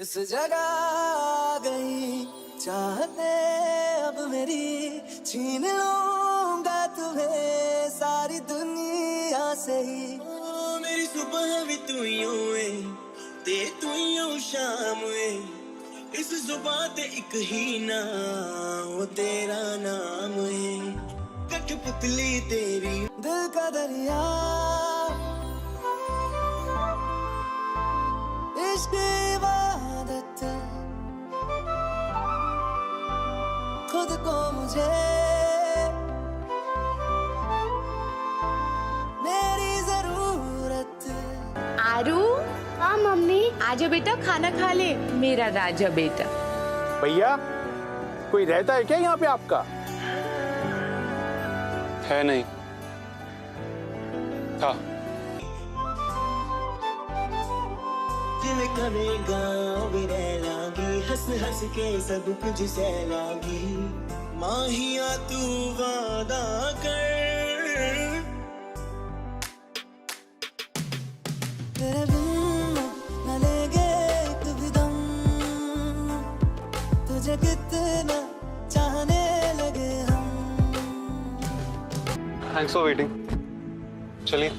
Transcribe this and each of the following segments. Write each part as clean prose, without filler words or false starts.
इस जगह आ गई चाहते अब मेरी, छीन लूंगा तुम्हें सारी दुनिया से ही। मेरी सुबह भी तू ही होए ते तू ही हो शाम वे, इस जुबान ते एक ही ना वो तेरा नाम है। कठपुतली तेरी दिल का दरिया, इश्क इबादत, खुद को मुझे मेरी जरूरत। आरू, हाँ मम्मी। आजा बेटा खाना खा ले मेरा राजा बेटा। भैया कोई रहता है क्या यहाँ पे आपका? है नहीं था। जिल करेगा भी रह लागी, हंस हंस के सब कुछ सह लागी। माहिया तू वादा कर, तेरे बिन न लेंगे एक भी दम, तुझे कितना चाहने लगे हम। Thanks for waiting. चलिए।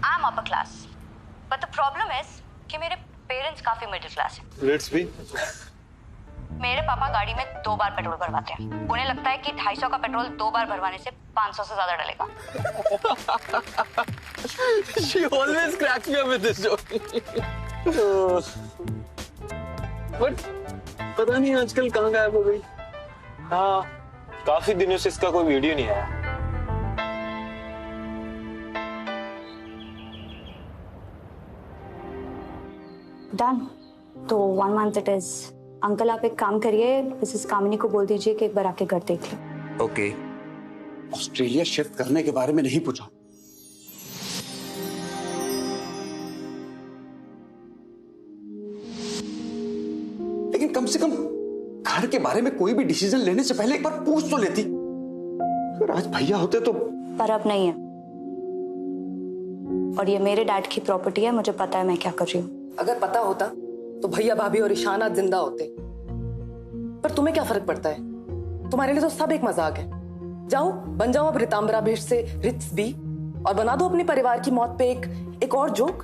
I am upper class but the problem is कि मेरे पेरेंट्स काफी मिडिल क्लास हैं। Let's be. मेरे पापा गाड़ी में 2 बार पेट्रोल भरवाते हैं। उन्हें लगता है कि 250 का पेट्रोल 2 बार भरवाने से 500 से ज्यादा डलेगा। She always cracks me up with this joke. But पता नहीं आजकल कहाँ गायब हो गई। हाँ, काफी दिनों से इसका कोई वीडियो नहीं आया। डन। तो 1 month इट इज। अंकल आप एक काम करिए, मिसेस कामिनी को बोल दीजिए कि एक बार आके घर देख ले। ओके। ऑस्ट्रेलिया शिफ्ट करने के बारे में नहीं पूछा। लेकिन कम से कम घर के बारे में कोई भी डिसीजन लेने से पहले एक बार पूछ तो लेती। अगर आज भैया होते तो। पर अब नहीं है, और ये मेरे डैड की प्रॉपर्टी है, मुझे पता है मैं क्या कर रही हूँ। अगर पता होता तो भैया भाभी और ईशान आज जिंदा होते। पर तुम्हें क्या फर्क पड़ता है? तुम्हारे लिए तो सब एक मजाक है। जाओ बन जाओ अब रितांबरा भेष से रिट्स बी, और बना दो अपने परिवार की मौत पे एक और जोक।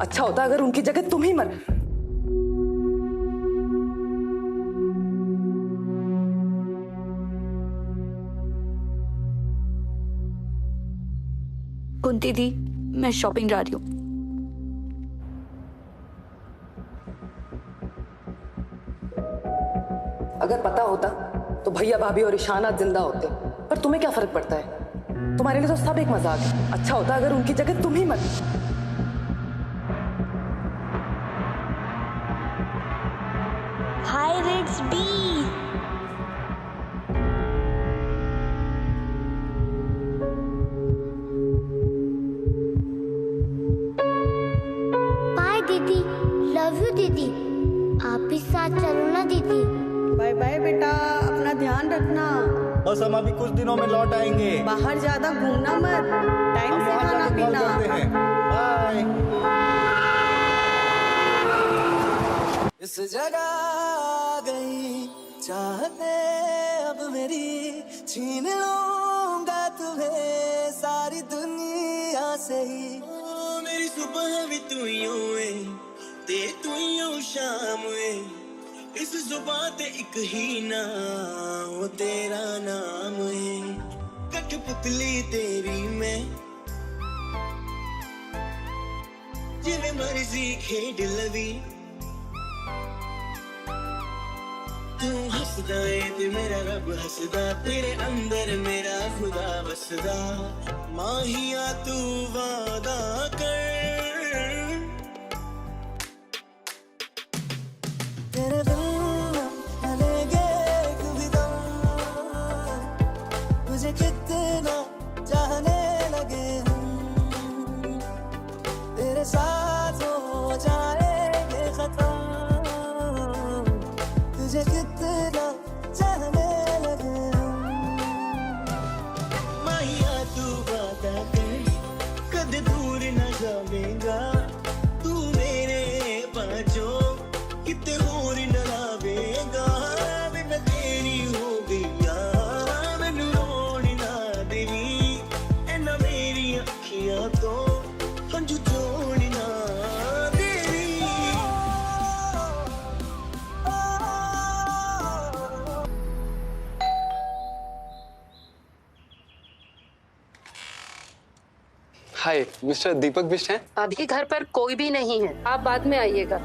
अच्छा होता अगर उनकी जगह तुम ही मर। कुंती दी, मैं शॉपिंग जा रही हूँ। अगर पता होता तो भैया भाभी और ईशान आज जिंदा होते। पर तुम्हें क्या फर्क पड़ता है? तुम्हारे लिए तो सब एक मजाक है। अच्छा होता अगर उनकी जगह तुम ही मर। हाय रिट्स बी। बाय दीदी, लव यू दीदी। आप भी साथ चलो ना दीदी। बाय बाय बेटा, अपना ध्यान रखना। बस हम अभी कुछ दिनों में लौट आएंगे। बाहर ज्यादा घूमना मत, टाइम से खाना पीना। बाय। इस जगह आ गई चाहते अब मेरी, छीन लूंगा तुम्हें सारी दुनिया से ही। मेरी सुबह भी तू ही होए ते तू ही हो शाम वे, इस जुबान ते एक ही ना वो तेरा नाम है। कठपुतली तेरी मैं, जिਵੇਂ मर्जी खेड लवी। तू हंसदा है ते मेरा रब हंसदा, तेरे अंदर मेरा खुदा बसदा। माहिया तू वादा कर, तेरे बिन न लेंगे एक भी दम, तुझे कितना चाहने लगे हम। तेरे साथ हो जाएंगे खत्म, तुझे कितना चाहने लगे हम। माहिया तू वादा कर, कद दूर न जावेगा। हाय, मिस्टर दीपक बिष्ट हैं? अभी घर पर कोई भी नहीं है, आप बाद में आइएगा।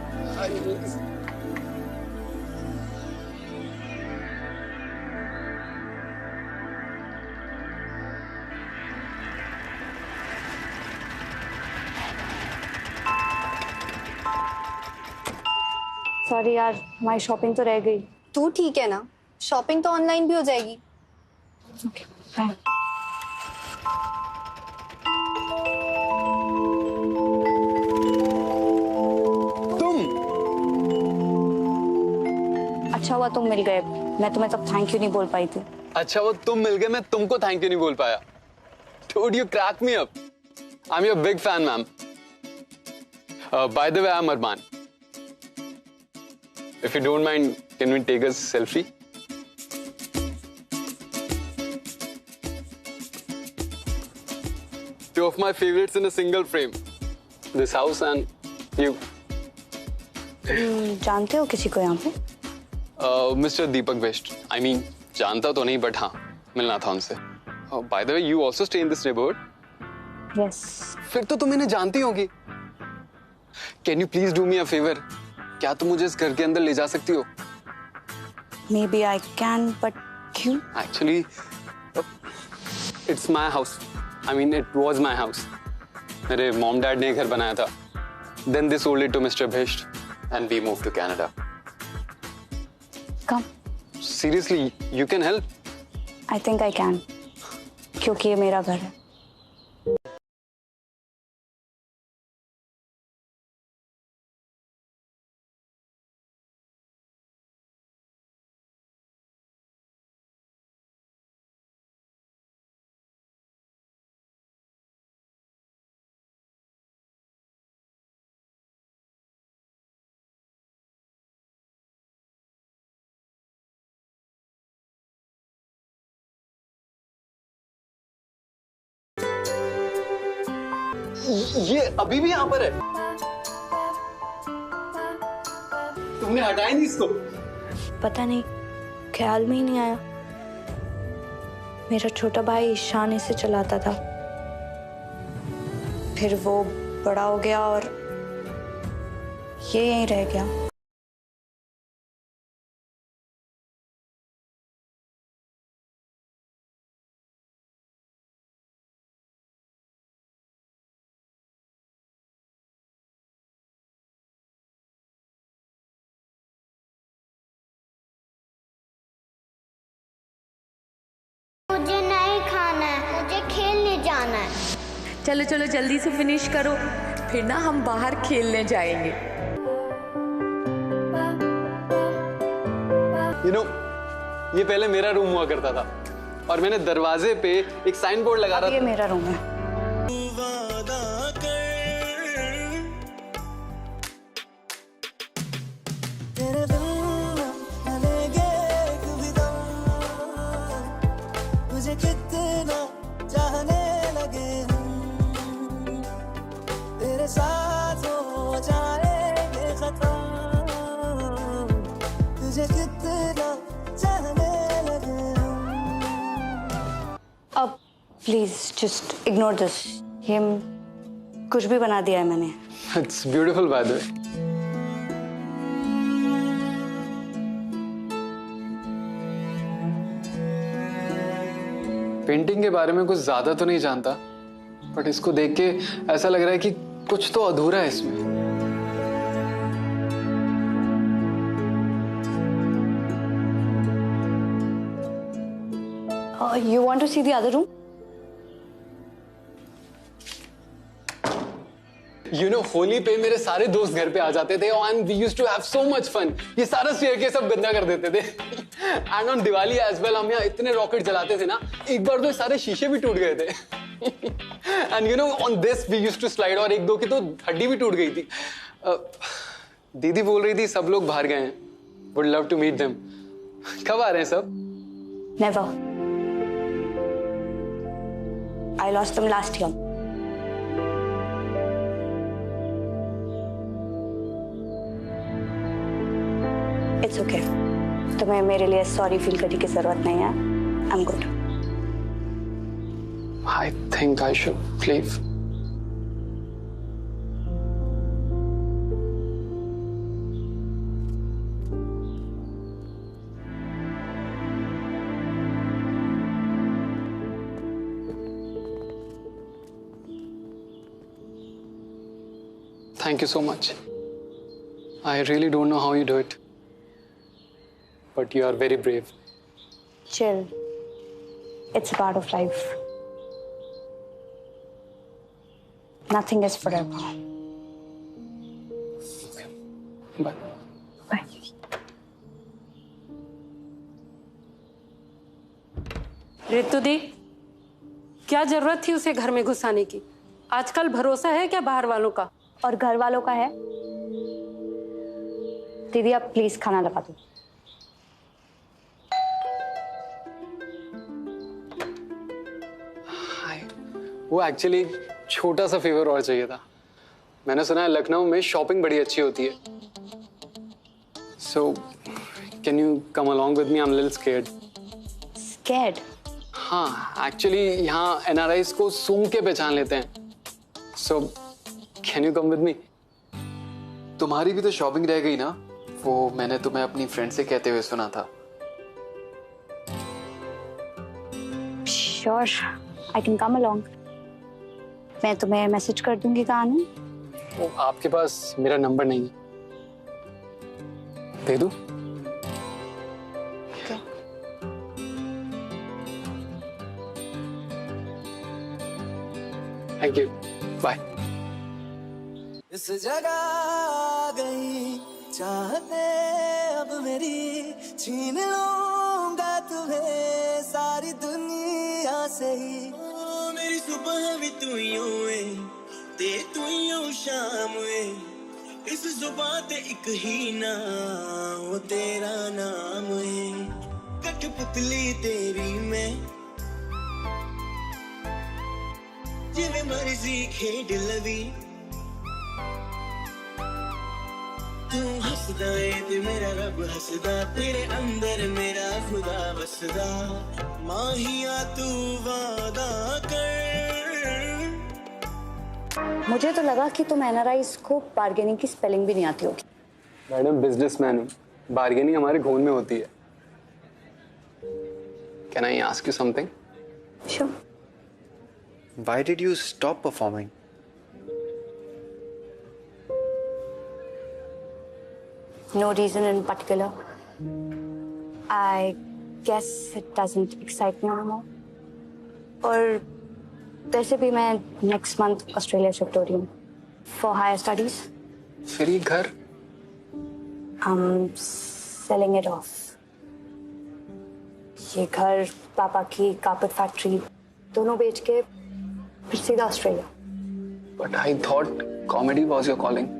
सॉरी यार, हमारी शॉपिंग तो रह गई। तू ठीक है ना? शॉपिंग तो ऑनलाइन भी हो जाएगी। Okay, bye. अच्छा हुआ तुम मिल गए, मैं तुम्हें तब थैंक यू नहीं बोल पाई थी। अच्छा वो तुम मिल गए, मैं तुमको थैंक यू नहीं बोल पाया। Dude, you crack me up. I'm your big fan, ma'am. By the way, I'm Arman. If you don't mind, can we take a selfie? Two of my favorites in a single frame. This house and you. जानते हो किसी को यहाँ पे? Mr. Deepak Best. I mean, जानता तो नहीं, but हाँ, मिलना था उनसे. By the way, you also stay in this neighborhood? Yes. फिर तो तुम इन्हें जानती होगी. Can you please do me a favor? क्या तुम मुझे इस घर के अंदर ले जा सकती हो? Maybe I can, but क्यों? Actually, it's my house. I mean, it was my house. मेरे mom dad ने घर बनाया था. Then they sold it to Mr. Best, and we moved to Canada. Come. Seriously, you can help? I think I can. क्योंकि ये मेरा घर है. ये अभी भी यहाँ पर है? तुमने हटाया नहीं इसको? पता नहीं, ख्याल में ही नहीं आया। मेरा छोटा भाई ईशान इसे चलाता था, फिर वो बड़ा हो गया और ये यहीं रह गया। मुझे नहीं खाना है, मुझे खेलने जाना है। चलो चलो जल्दी से फिनिश करो, फिर ना हम बाहर खेलने जाएंगे। You know, ये पहले मेरा रूम हुआ करता था और मैंने दरवाजे पे एक साइन बोर्ड लगा रहा था। ये मेरा रूम है। तुझे कितना चाहने लगे हम, तेरे साथ हो जाएंगे खत्म, तुझे कितना चाहने लगे हम। अब प्लीज जस्ट इग्नोर दिस। ये कुछ भी बना दिया है मैंने। It's beautiful by the way. Painting के बारे में कुछ ज्यादा तो नहीं जानता, बट इसको देख के ऐसा लग रहा है कि कुछ तो अधूरा है इसमें। You want to see the other room? You know, Holi पे मेरे सारे दोस्त घर पे आ जाते थे and we used to have so much fun. ये सारा स्टेयरकेस सब गंदा कर देते थे. And on Diwali as well हम यहाँ इतने रॉकेट जलाते थे ना, एक बार तो सारे शीशे भी टूट गए थे. And you know, on this we used to slide और एक दो की तो हड्डी भी टूट गई थी. दीदी बोल रही थी सब लोग बाहर गए हैं. Would love to meet them. कब आ रहे हैं सब? Never. I lost them last year. It's okay. तुम्हें मेरे लिए सॉरी फील करने की जरूरत नहीं है। I'm good. I think I should leave. Thank you so much. I really don't know how you do it. But you are very brave. Chill. It's a part of life. Nothing is forever. Bye. Bye. Ritu दी, क्या जरूरत थी उसे घर में घुसाने की? आजकल भरोसा है क्या बाहर वालों का? और घर वालों का है? दीदी आप प्लीज खाना लगा दो। वो एक्चुअली छोटा सा फेवर और चाहिए था। मैंने सुना है लखनऊ में शॉपिंग बड़ी अच्छी होती है। So, can you come along with me? I'm a little scared. Scared? हाँ, एक्चुअली यहाँ NRIs को सूंघ के पहचान लेते हैं। So, can you come with me? तुम्हारी भी तो शॉपिंग रह गई ना? वो मैंने तुम्हें अपनी फ्रेंड से कहते हुए सुना था। Sure, I can come along. मैं तुम्हें मैसेज कर दूंगी कहाँ आना। वो आपके पास मेरा नंबर नहीं है, दे दूं? Okay. Thank you. Bye. इस जगह आ गई चाहते अब मेरी, छीन लूंगा तुम्हें सारी दुनिया से ही। मेरी सुबह भी तू यूं है, ते तू यूं शाम है, इस जुबान ते एक ही ना वो तेरा नाम है। कठपुतली तेरी मैं, जिवें मर्जी खेड लवी, तू हसदा है ते मेरा रब हसदा, तेरे अंदर मेरा खुदा बसदा, माहिया तू वादा कर। मुझे तो लगा कि तुम NRIs को बार्गेनिंग की स्पेलिंग भी नहीं आती होगी। मैडम बिजनेसमैन हूँ, बार्गेनिंग हमारे खून में होती है। Can I ask you something? Sure. Why did you stop performing? No reason in particular. I guess it doesn't excite me anymore. और वैसे भी मैं next month ऑस्ट्रेलिया शिफ्ट हो रही हूँ for higher studies. फिर ये घर? I'm selling it off. ये घर, पापा की कारपेट फैक्ट्री दोनों बेच के फिर सीधा Australia. But I thought comedy was your calling.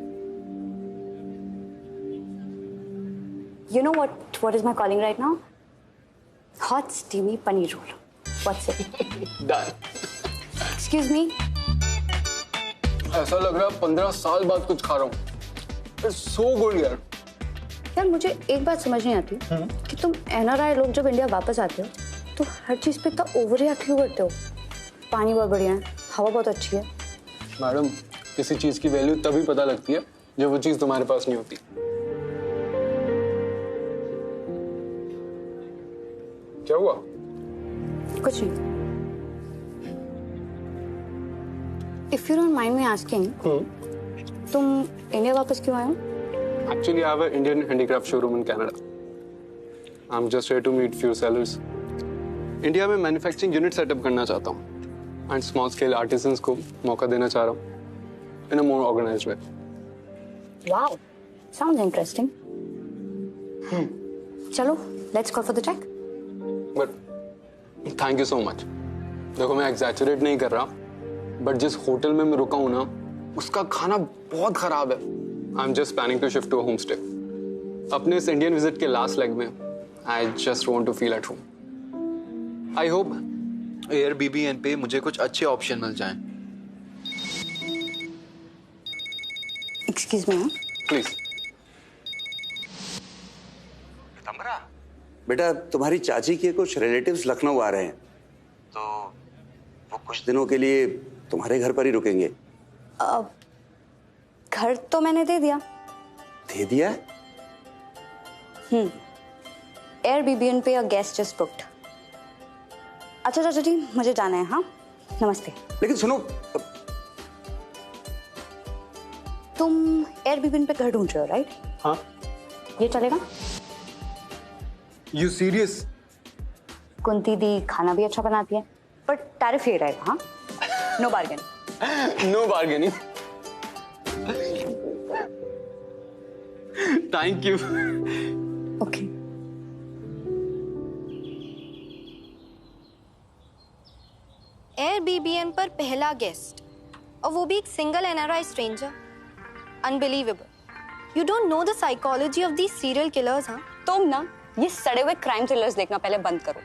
You know what is my calling right now? Hot steamy paneer roll. What's it? Done. Excuse me. ऐसा लग रहा है 15 साल बाद कुछ खा रहा हूँ। It's so good यार। यार मुझे एक बात समझ नहीं आती कि तुम NRI लोग जब इंडिया वापस आते हो तो हर चीज पे इतना ओवर रिएक्ट क्यों करते हो? पानी बहुत बढ़िया है, हवा बहुत अच्छी है। मैडम, किसी चीज की वैल्यू तभी पता लगती है जब वो चीज तुम्हारे पास नहीं होती। क्या हुआ? कुछ नहीं। If you don't mind me asking, तुम इंडिया वापस क्यों आए हो? Actually, I have an Indian handicraft showroom in Canada. I'm just here to meet few sellers. India में मैन्युफैक्चरिंग यूनिट सेटअप करना चाहता हूँ एंड स्मॉल स्केल आर्टिसंस को मौका देना चाह रहा हूँ इन अ मोर ऑर्गेनाइज्ड वे। Wow, sounds interesting. चलो, let's go for the check. But thank you so much. देखो मैं एग्जैचुरेट नहीं कर रहा, बट जिस होटल में मैं रुका हूँ ना उसका खाना बहुत खराब है। I am just planning to shift to a home stay. अपने इस इंडियन विजिट के लास्ट लेग में I just want to feel at home. I hope Airbnb पे मुझे कुछ अच्छे ऑप्शन मिल जाएं। Excuse me. प्लीज। बेटा तुम्हारी चाची के कुछ रिलेटिव्स लखनऊ आ रहे हैं, तो वो कुछ दिनों के लिए तुम्हारे घर पर ही रुकेंगे। घर तो मैंने दे दिया। दे दिया? Airbnb पे a guest just booked. अच्छा चाचा जी, मुझे जाना है। हाँ, नमस्ते। लेकिन सुनो, तुम एयरबीबी पे घर ढूंढ रहे हो, राइट? हाँ। ये चलेगा? You serious? कुंती दी खाना भी अच्छा बनाती है, बट टैरिफ ये रहेगा, हाँ? No bargaining. No bargaining. Thank you. Okay. Airbnb पर पहला गेस्ट, और वो भी एक single NRI stranger. Unbelievable. You don't know the psychology of these serial killers. हाँ, तुम ना ये सड़े हुए क्राइम थ्रिलर्स देखना पहले बंद करो।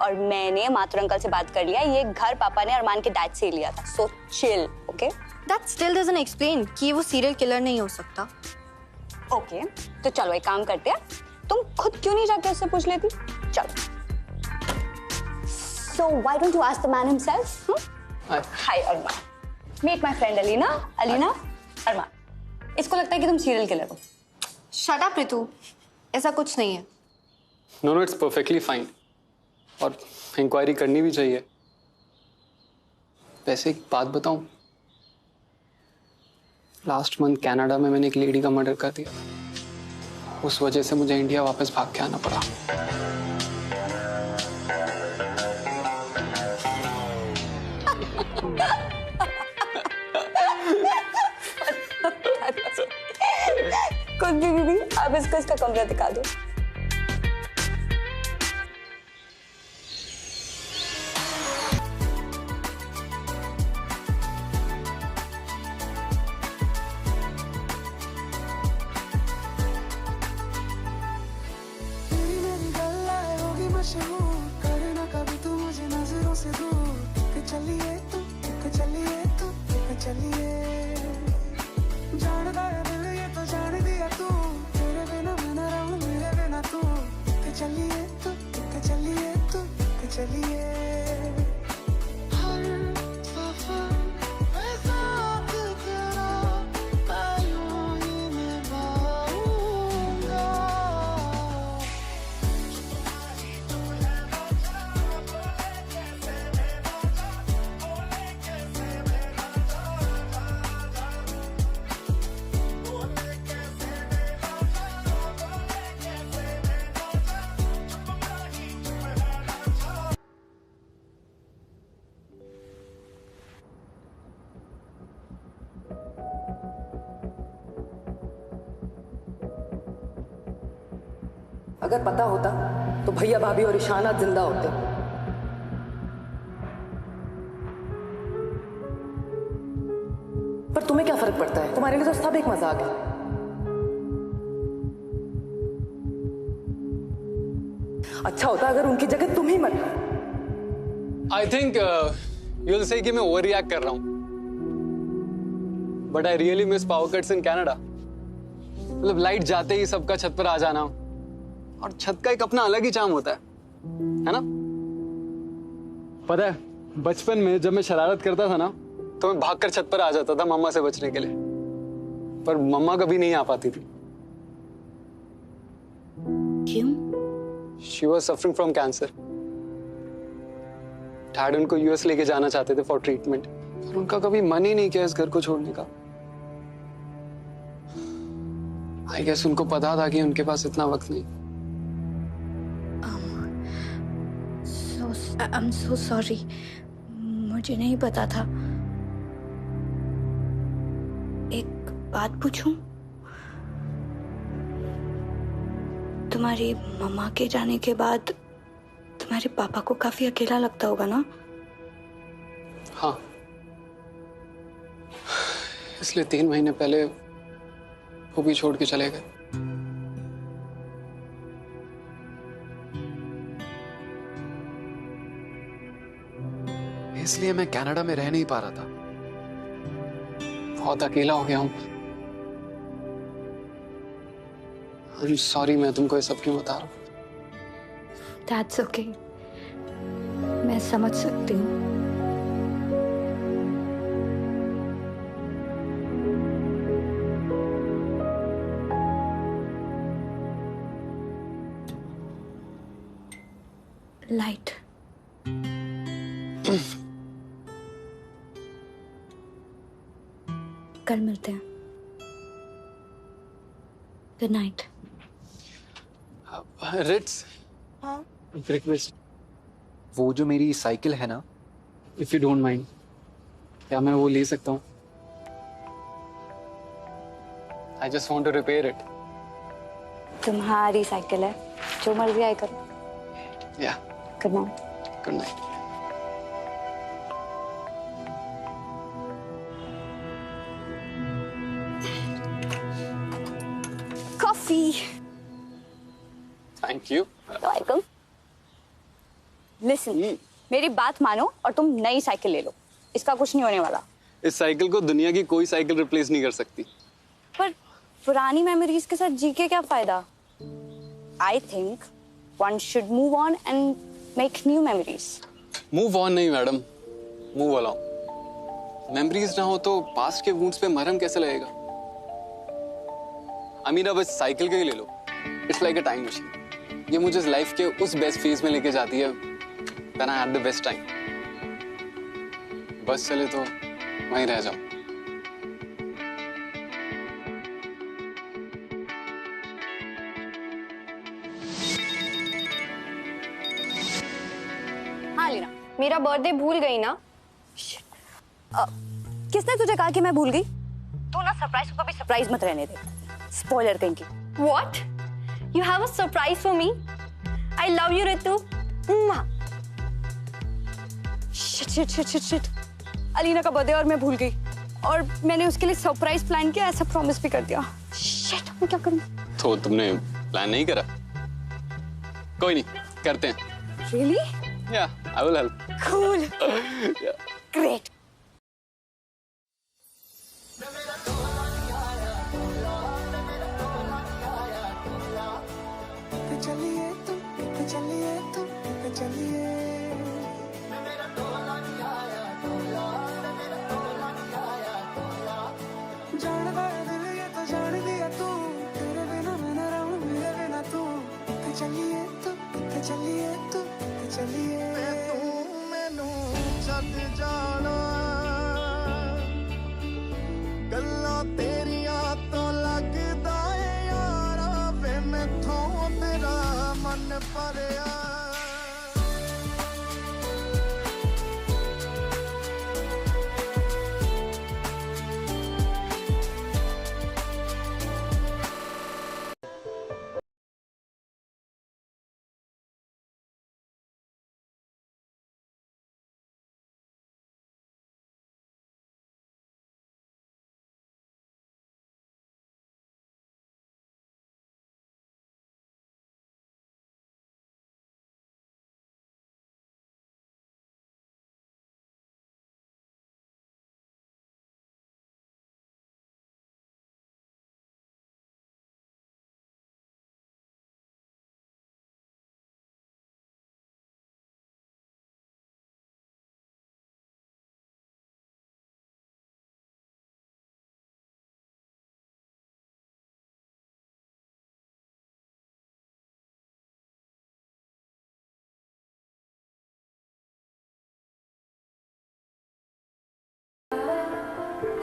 और मैंने माथुर अंकल से बात कर लिया, ये घर पापा ने अरमान के डैड से ही लिया था, so chill, okay? That still doesn't explain कि वो सीरियल किलर नहीं हो सकता। ओके, तो चलो एक काम करते हैं, तुम खुद क्यों नहीं जाके उससे पूछ लेती? चलो। So why don't you ask the man himself? Hi Arman. Meet my friend Alina. Alina, Arman. इसको लगता है कि तुम सीरियल किलर हो। Shut up रितु, ऐसा कुछ नहीं है। No no, it's perfectly fine. और इंक्वायरी करनी भी चाहिए। वैसे एक बात बताऊं, लास्ट मंथ कनाडा में मैंने एक लेडी का मर्डर कर दिया। उस वजह से मुझे इंडिया वापस भाग के आना पड़ा। कुछ भी दीदी, आप इसको इसका कमरा दिखा दो। अगर पता होता तो भैया भाभी और ईशाना जिंदा होते। पर तुम्हें क्या फर्क पड़ता है? तुम्हारे लिए तो सब एक मजाक है। अच्छा होता अगर उनकी जगह तुम ही मरते। आई थिंक यूल से कि मैं ओवर रिएक्ट कर रहा हूं, but I really miss power cuts in Canada. मतलब लाइट जाते ही सबका छत पर आ जाना, और छत का एक अपना अलग ही चार्म होता है ना? पता है, बचपन में जब मैं शरारत करता था ना, तो मैं भागकर छत पर आ जाता था मम्मा से बचने के लिए, पर मम्मा कभी नहीं आ पाती थी। क्यों? She was suffering from cancer. Dad उनको यूएस लेके जाना चाहते थे फॉर ट्रीटमेंट, और उनका कभी मन ही नहीं किया इस घर को छोड़ने का। आई गेस उनको पता था कि उनके पास इतना वक्त नहीं। I'm so sorry. मुझे नहीं पता था। एक बात पूछूं? तुम्हारी मम्मा के जाने के बाद तुम्हारे पापा को काफी अकेला लगता होगा ना? हाँ, इसलिए 3 महीने पहले वो भी छोड़ के चले गए। इसलिए मैं कनाडा में रह नहीं पा रहा था। बहुत अकेला हो गया हूं। I'm sorry, मैं तुमको ये सब क्यों बता रहा हूं। That's okay. मैं समझ सकती हूँ। लाइट। कल मिलते हैं। Good night. रिट्स, हाँ रिक्वेस्ट, वो जो मेरी साइकिल है ना, इफ यू डोंट माइंड, क्या मैं वो ले सकता हूँ? I just want to repair it. तुम्हारी साइकिल है, जो मर्जी आए करो। Yeah good night. Good night. Coffee. Thank you. Welcome. Listen, मेरी बात मानो और तुम नई साइकिल ले लो, इसका कुछ नहीं होने वाला। इस साइकिल को दुनिया की कोई साइकिल रिप्लेस नहीं कर सकती। पर पुरानी मेमोरीज के साथ जी के क्या फायदा? I think one should move on and make new memories. Move on नहीं मैडम, मूव अलोंग। मेमोरीज ना हो तो पास्ट के वुंड्स पे मरहम कैसे लगेगा? अमीना, बस साइकिल के ही ले लो। It's like a time machine. ये मुझे लाइफ के उस बेस्ट फेज में लेके जाती है when I had the best time. बस चले तो वहीं रह जाओ। हाँ लीना, मेरा बर्थडे भूल गई ना? किसने तुझे कहा कि मैं भूल गई? तू ना सरप्राइज को कभी सरप्राइज मत रहने दे। स्पॉइलर कहीं की। What? You have a surprise for me? I love you, Ritu. Shit. Alina का बर्थडे और मैं भूल गई, और मैंने उसके लिए सरप्राइज प्लान किया, ऐसा प्रॉमिस भी कर दिया। Shit, मैं क्या करूं? तो तुमने प्लान नहीं करा? कोई नहीं, करते हैं। Really? Yeah, I will help. Cool. Yeah. Great. ਗੱਲਾਂ ਤੇਰੀਆਂ ਤੋਂ ਲੱਗਦਾ ਏ ਯਾਰਾ ਵੇ ਮੈਥੋਂ ਤੇਰਾ ਮਨ ਭਰਿਆ।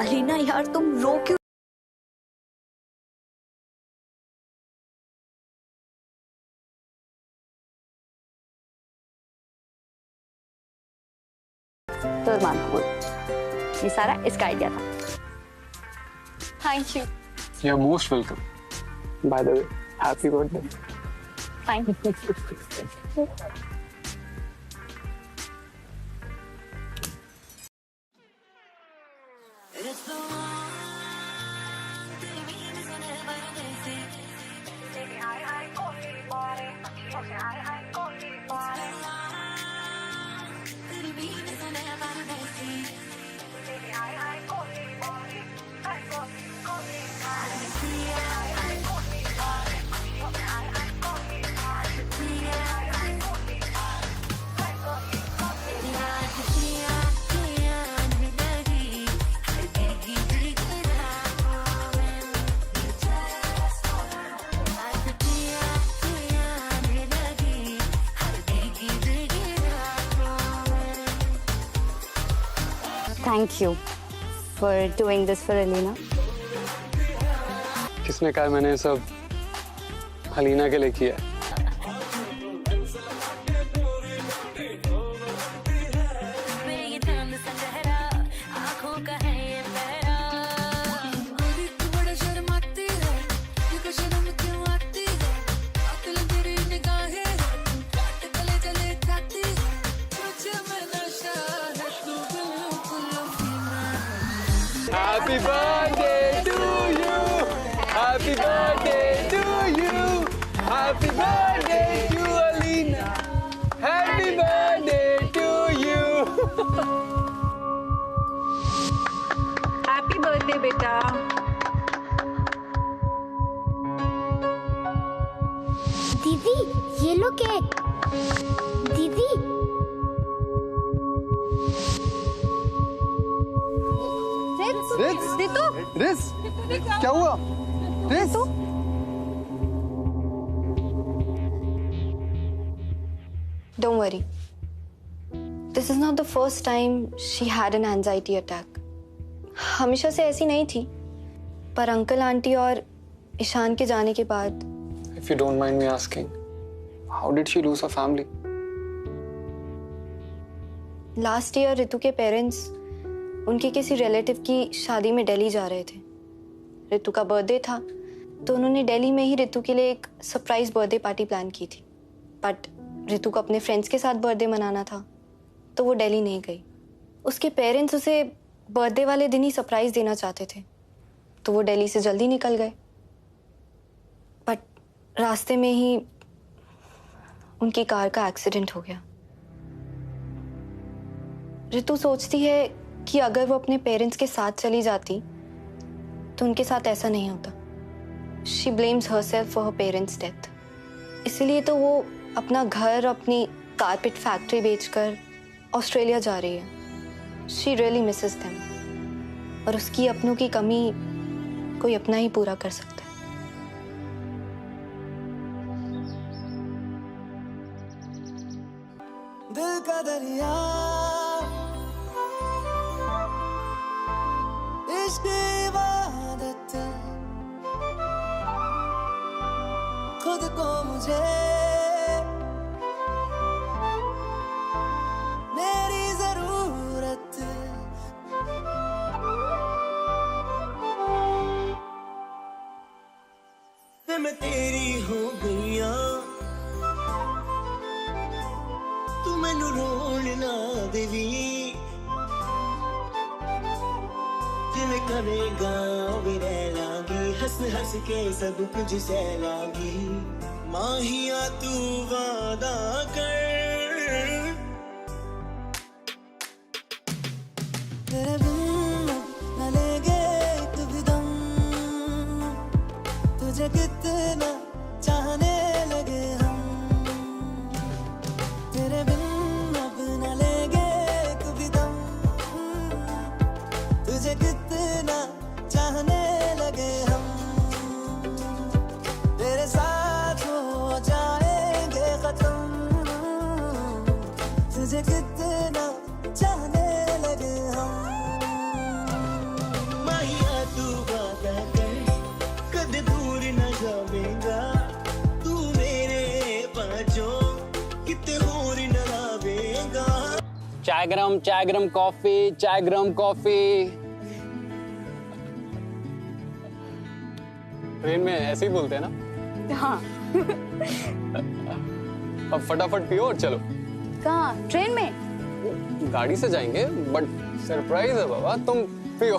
अलीना यार, तुम रो क्यों? तो मानो ये सारा इसका आइडिया था। Thank you. You're most welcome. By the way, happy birthday. Thank you. Thank you for doing this for Alina. किसने कहा मैंने सब हलीना के लिए किया है। Happy birthday to you. Happy birthday to you. Happy birthday to Alina. Happy birthday to you. Happy birthday बेटा। दीदी ये लो केक। दीदी रिस, क्या हुआ? रिस, Don't worry. This is not the first time she had an anxiety attack. हमेशा से ऐसी नहीं थी, पर अंकल आंटी और ईशान के जाने के बाद। If you don't mind me asking, how did she lose her family? Last year Ritu के पेरेंट्स उनके किसी रिलेटिव की शादी में दिल्ली जा रहे थे। रितु का बर्थडे था, तो उन्होंने दिल्ली में ही रितु के लिए एक सरप्राइज बर्थडे पार्टी प्लान की थी। बट रितु को अपने फ्रेंड्स के साथ बर्थडे मनाना था, तो वो दिल्ली नहीं गई। उसके पेरेंट्स उसे बर्थडे वाले दिन ही सरप्राइज देना चाहते थे, तो वो दिल्ली से जल्दी निकल गए। बट रास्ते में ही उनकी कार का एक्सीडेंट हो गया। रितु सोचती है कि अगर वो अपने पेरेंट्स के साथ चली जाती तो उनके साथ ऐसा नहीं होता। She blames herself for her parents death. इसीलिए तो वो अपना घर, अपनी कारपेट फैक्ट्री बेचकर ऑस्ट्रेलिया जा रही है। शी रियली मिसेस देम, और उसकी अपनों की कमी कोई अपना ही पूरा कर सकता है। दिल का दरिया इश्क इबादत, खुद को मुझे मेरी जरूरत। मैं तेरी हो गईया, तू मैनू रोण ना देवी। जिवें करेगा भी रह लांगी, हंस हंस के सब कुछ सह लांगी। माहिया तू वादा कर, तेरे बिन न लेंगे एक भी दम, तुझे कितना चाहने लगे हम। तेरे बिन अब न लेंगे एक भी दम, तुझे कितना चाहने लगे हम। तेरे साथ हो जाएंगे खत्म, तुझे कितना चाहने लगे हम। माहिया तू वादा कर, कद दूर न जावेगा। तू मेरे पाँचों किते होर न लावेगा। चाय गरम कॉफी, चाय गरम कॉफी। ट्रेन में ऐसे ही बोलते हैं ना? हाँ। अब फटाफट पियो और चलो। कहाँ? ट्रेन में? गाड़ी से जाएंगे, बट सरप्राइज है बाबा, तुम पियो।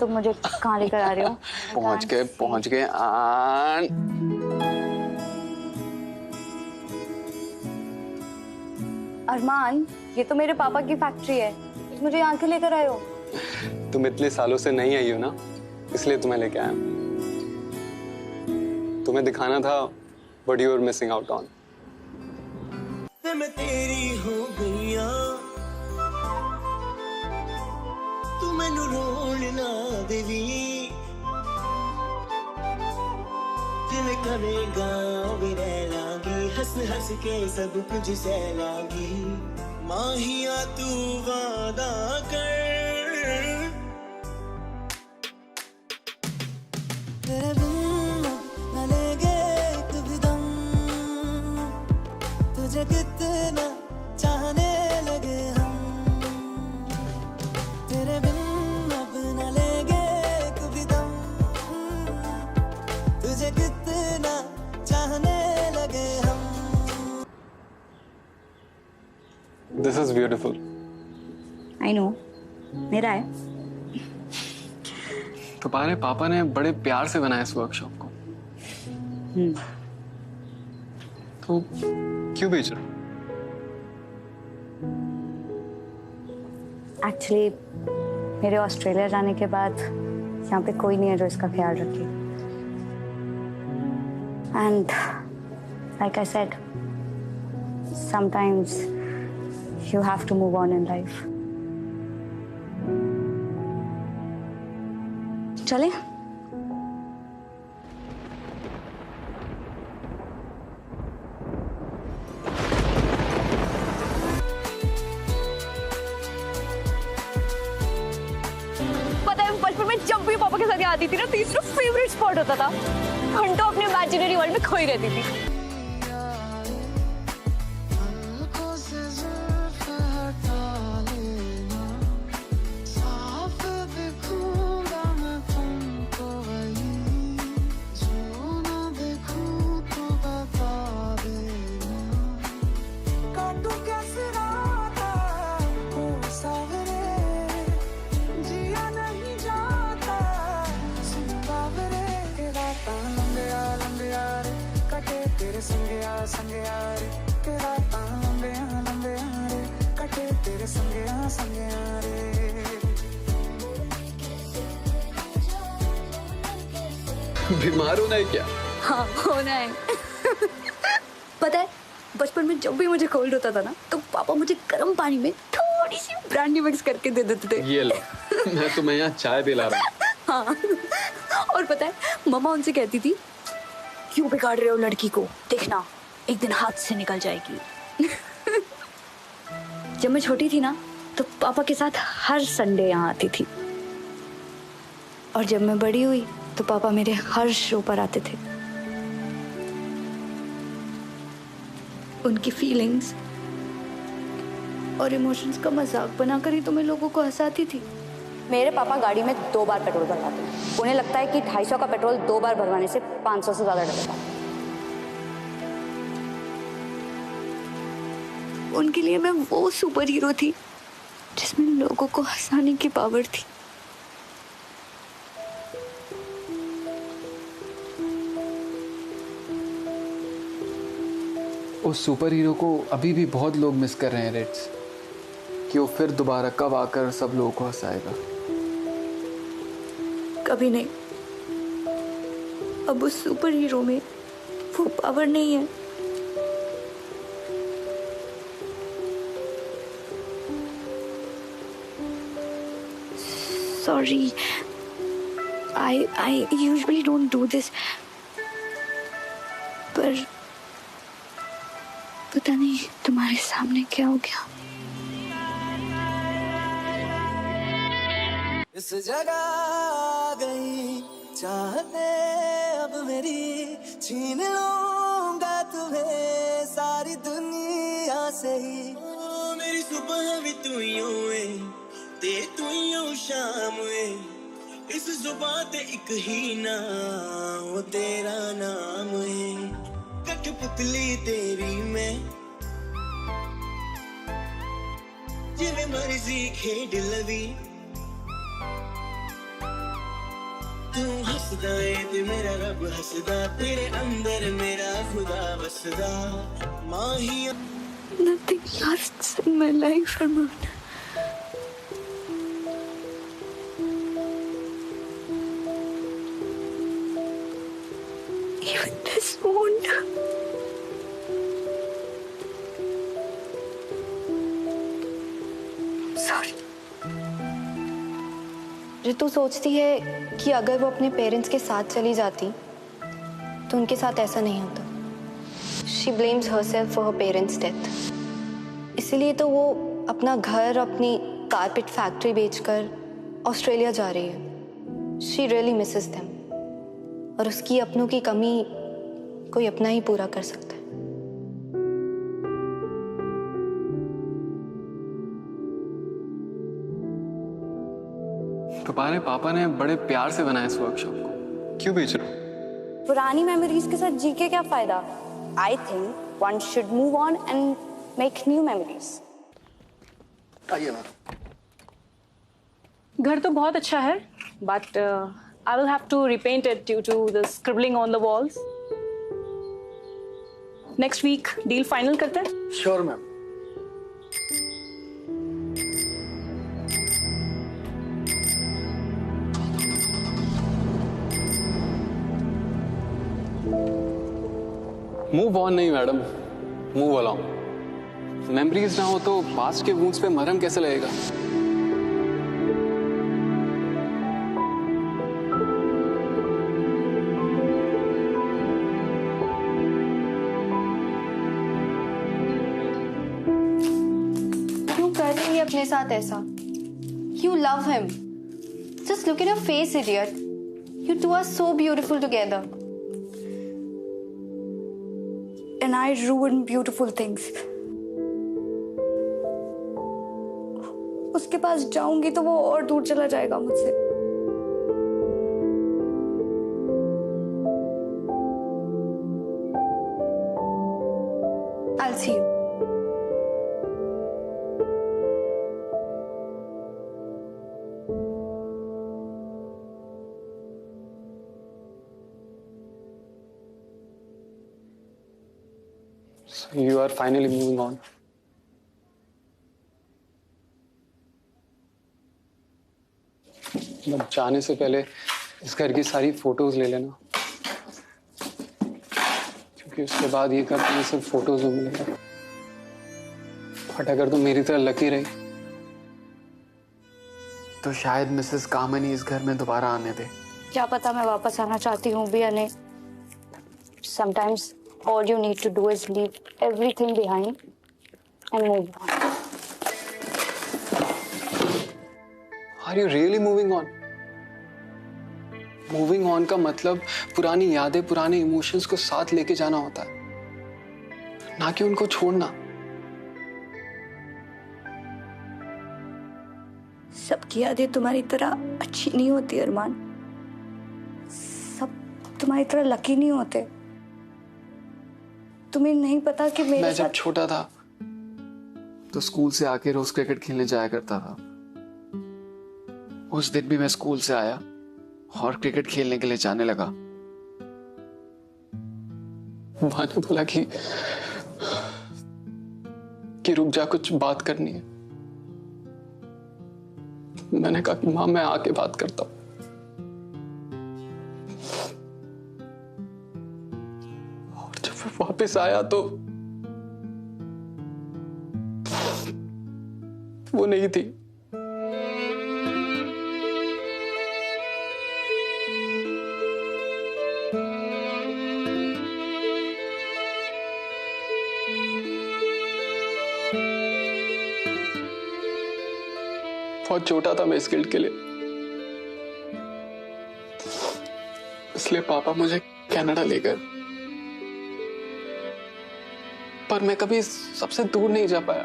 तुम मुझे कहाँ लेकर आ रहे हो? पहुंच गए। अरमान, ये तो मेरे पापा की फैक्ट्री है, मुझे यहाँ क्यों लेकर आए हो? तुम इतने सालों से नहीं आई हो ना, इसलिए तुम्हें लेके आया। तुम्हें दिखाना था what you were missing out on. मैं तेरी हो गईया, तू मैनू रोण ना देवी। जिवें करेगा भी रह लांगी, हंस हंस के सब कुछ सह लांगी। माहिया तू वादा कर, तेरे बिन न ब्यूटीफुल। आई नो, मेरा है। तुम्हारे पापा ने बड़े प्यार से बनाया इस वर्कशॉप को। तो क्यों बेच रहे हो? एक्चुअली मेरे ऑस्ट्रेलिया जाने के बाद यहाँ पे कोई नहीं है जो इसका ख्याल रखे। And like I said, sometimes you have to move on in life. चले? पता है बचपन में जब भी पापा के साथ आती थी ना, तीसरा फेवरेट स्पॉट होता था। घंटों अपने इमेजिनरी वर्ल्ड में खोई रहती थी। बीमार होना है क्या? हाँ, होना है। पता है बचपन में जब भी मुझे कोल्ड होता था ना, तो पापा मुझे गर्म पानी में थोड़ी सी ब्रांडी मिक्स करके दे देते थे। ये लो, मैं तुम्हें यहाँ चाय पिला रहा हूँ। हाँ, और पता है मम्मा उनसे कहती थी, क्यों बिगाड़ रहे हो लड़की को, देखना एक दिन हाथ से निकल जाएगी। जब मैं छोटी थी ना, तो पापा के साथ हर संडे यहाँ आती थी। और जब मैं बड़ी हुई तो पापा मेरे हर शो पर आते थे। उनकी फीलिंग्स और इमोशंस का मजाक बनाकर ही तो मैं लोगों को हंसाती थी। मेरे पापा गाड़ी में 2 बार पेट्रोल भरवाते हैं। उन्हें लगता है कि 250 का पेट्रोल 2 बार भरवाने से 500 से ज्यादा डलेगा। उनके लिए मैं वो सुपर हीरो थी जिसमें लोगों को हंसाने की पावर थी। उस सुपर हीरो को अभी भी बहुत लोग मिस कर रहे हैं रिट्स, कि वो फिर दोबारा कब आकर सब लोगों को हंसाएगा। कभी नहीं। अब उस सुपर हीरो में वो पावर नहीं है। Sorry, I usually don't do this, पर पता नहीं तुम्हारे सामने क्या हो गया। इस जगह आ गई चाहते अब मेरी, छीन लूंगा तुम्हें सारी दुनिया से ही। मेरी सुबह भी तू ही हुए, ते तू ही हो शाम हुए। इस जुबान ते एक ही ना वो तेरा नाम है। कठपुतली तेरी मैं, जिवें मर्जी खेड लवी। तू हसदा है ते मेरा रब हसदा, तेरे अंदर मेरा खुदा बसदा। माहिया Nothing lasts in my life, Arman. Even this won't. Sorry. Ritu सोचती है कि अगर वो अपने पेरेंट्स के साथ चली जाती तो उनके साथ ऐसा नहीं होता। She blames herself for her parents' death. इसीलिए तो वो अपना घर, अपनी कारपेट फैक्ट्री बेचकर ऑस्ट्रेलिया जा रही है। She really misses them. और उसकी अपनों की कमी कोई अपना ही पूरा कर सकता है। तुम्हारे पापा ने बड़े प्यार से बनाया इस वर्कशॉप को, क्यों बेच रहे हो? पुरानी मेमोरीज के साथ जी के क्या फायदा? I think one should move on and make new memories. आइए मैम। घर तो बहुत अच्छा है, but I will have to repent it due to the scribbling on the walls. Next week deal final करते हैं। Sure ma'am. मूव ऑन नहीं madam, move along. Memories ना हो तो पास्ट के वुंड्स पे मरहम कैसे लगेगा? क्यों कर रही है अपने साथ ऐसा? You love him. Just look at your face, idiot. You two are so beautiful together. And I ruin beautiful things. उसके पास जाऊंगी तो वो और दूर चला जाएगा मुझसे। I'll see you. So you are finally moving on. अब जाने से पहले इस घर की सारी फोटोज ले लेना, क्योंकि उसके बाद ये घर तुम्हें सिर्फ फोटोज में मिलेगा। बट अगर तुम मेरी तरह लकी रही तो शायद मिसेस कामनी इस घर में दोबारा आने दे। क्या पता मैं वापस आना चाहती हूँ भी या नहीं। Sometimes all you need to do is leave everything behind and move on. Are you really moving on? Moving on का मतलब पुरानी यादें, पुराने इमोशंस को साथ लेके जाना होता है, ना कि उनको छोड़ना। सबकी यादें तुम्हारी तरह अच्छी नहीं होती अरमान। सब तुम्हारी तरह लकी नहीं होते। तुम्हें नहीं पता कि मैं जब छोटा था तो स्कूल से आके रोज क्रिकेट खेलने जाया करता था। उस दिन भी मैं स्कूल से आया और क्रिकेट खेलने के लिए जाने लगा। माँ ने बोला कि रुक जा, कुछ बात करनी है। मैंने कहा कि माँ मैं आके बात करता हूं। और जब मैं वापस आया तो वो नहीं थी। बहुत छोटा था मैं इस गिल्ड के लिए, इसलिए पापा मुझे कनाडा ले गए। पर मैं कभी सबसे दूर नहीं जा पाया।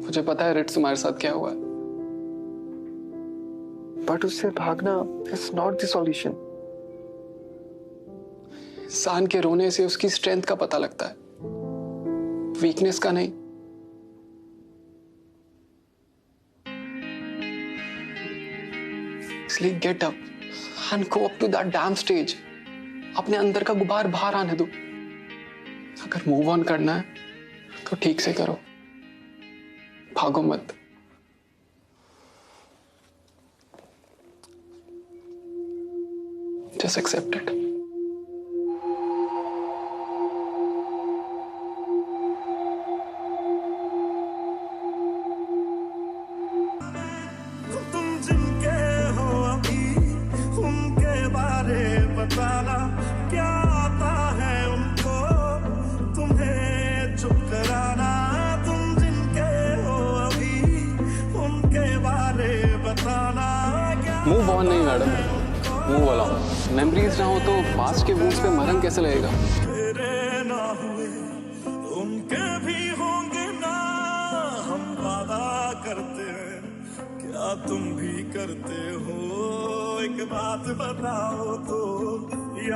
मुझे पता है रिट्स तुम्हारे साथ क्या हुआ है, बट उससे भागना इज नॉट द सॉल्यूशन। इंसान के रोने से उसकी स्ट्रेंथ का पता लगता है, वीकनेस का नहीं। इसलिए get up and go up to that damn stage. अपने अंदर का गुबार बाहर आने दो। अगर मूव ऑन करना है तो ठीक से करो, भागो मत। Just accept it. तुम जिनके हो अभी उनके बारे बताना, क्या आता है उनको तुम्हें चुप कराना। तुम जिनके हो अभी उनके बारे बताना। मूव ऑन नहीं मैडम, मूव अलोंग। मेमोरीज ना हो तो पास्ट के वुंड्स पे मरहम कैसे लगेगा? तेरे ना हुए उनके भी होंगे ना, हम वादा करते हैं कि क्या तुम भी करते हो? एक बात बताओ तो,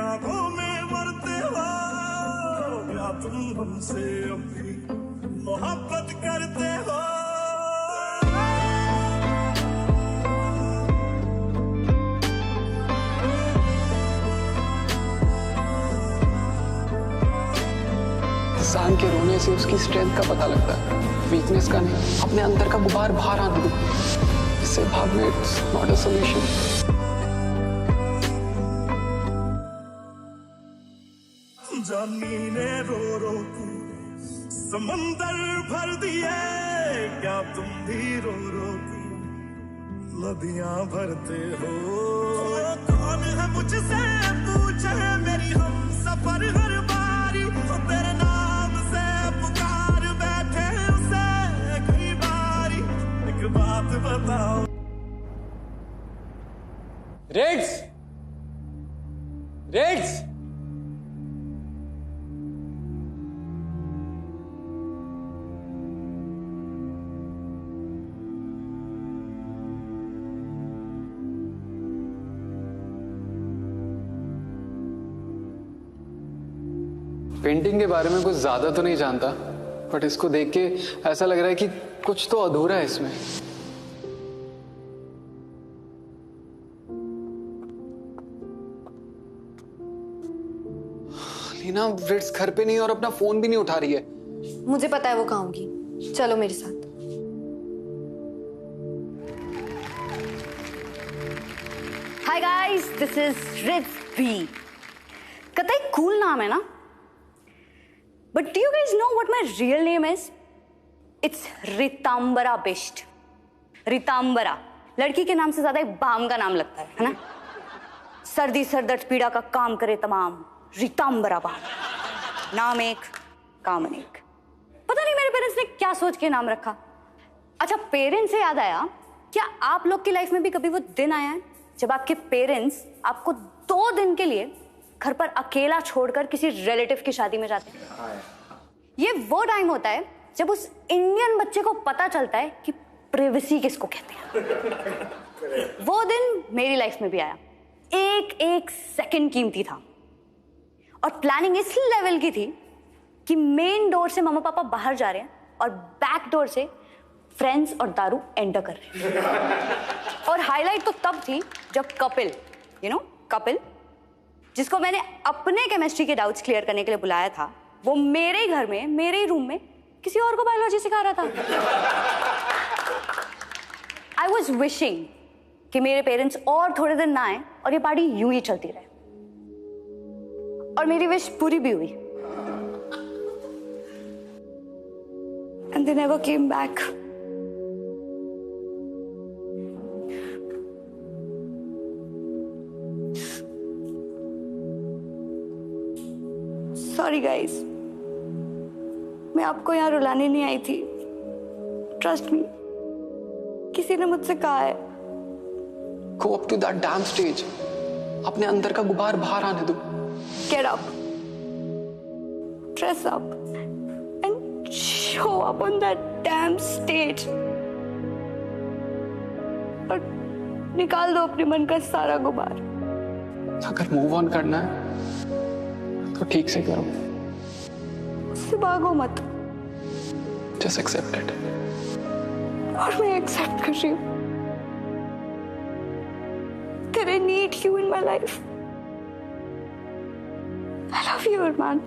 आंखों में मरते हो? क्या तुम हमसे अपनी मोहब्बत करते हो? इंसान के रोने से उसकी स्ट्रेंथ का पता लगता है, वीकनेस का नहीं। अपने अंदर का गुबार बाहर आने दो, इससे भागना इट्स नॉट अ सॉल्यूशन। जानी ने रो रो के समंदर भर दिए, क्या तुम भी रो रो के नदियां भरते हो? कौन है मुझसे पूछे मेरी हम सफर हर बारी, तो तेरे नाम से पुकार बैठे उसे कई बारी। एक बात बताओ। रेड्स, रेड्स, पेंटिंग के बारे में कुछ ज्यादा तो नहीं जानता, बट इसको देख के ऐसा लग रहा है कि कुछ तो अधूरा है इसमें। लीना रिट्स घर पे नहीं और अपना फोन भी नहीं उठा रही है। मुझे पता है वो कहाँ होगी, चलो मेरे साथ। Hi guys, this is Rits B. कतई कूल नाम है ना? But do you guys know what my real name is? It's रितांबरा Bisht. रितांबरा लड़की के नाम से ज्यादा एक बाम का नाम लगता है ना? सर्दी सरदर्द पीड़ा का काम करे तमाम, रितांबरा बाम। नाम एक, काम अनेक। पता नहीं मेरे पेरेंट्स ने क्या सोच के नाम रखा। अच्छा, पेरेंट्स से याद आया, क्या आप लोग की लाइफ में भी कभी वो दिन आया है जब आपके पेरेंट्स आपको 2 दिन के लिए घर पर अकेला छोड़कर किसी रिलेटिव की शादी में जाते हैं? ये वो टाइम होता है जब उस इंडियन बच्चे को पता चलता है कि प्राइवेसी किसको कहते हैं। वो दिन मेरी लाइफ में भी आया। एक एक सेकंड कीमती था और प्लानिंग इस लेवल की थी कि मेन डोर से मम्मा पापा बाहर जा रहे हैं और बैक डोर से फ्रेंड्स और दारू एंटर कर रहे हैं। और हाईलाइट तो तब थी जब कपिल, कपिल जिसको मैंने अपने केमिस्ट्री के डाउट्स क्लियर करने के लिए बुलाया था, वो मेरे ही घर में, मेरे ही रूम में किसी और को बायोलॉजी सिखा रहा था। आई वॉज विशिंग कि मेरे पेरेंट्स और थोड़े दिन ना आए और ये पार्टी यूं ही चलती रहे। और मेरी विश पूरी भी हुई। And they never came back. Sorry guys, मैं आपको यहाँ रुलाने नहीं आई थी। ट्रस्ट मी, किसी ने मुझसे कहा है, Go up to that damn stage. अपने अंदर का गुबार बाहर आने दो। Get up, dress up, and show up on that damn stage. और निकाल दो अपने मन का सारा गुबार। अगर मूव ऑन करना है तो ठीक से करो, उससे भागो मत। Just accept it. और मैं एक्सेप्ट कर रही हूँ that I need you in my life. I love you, Arman.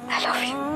I love you.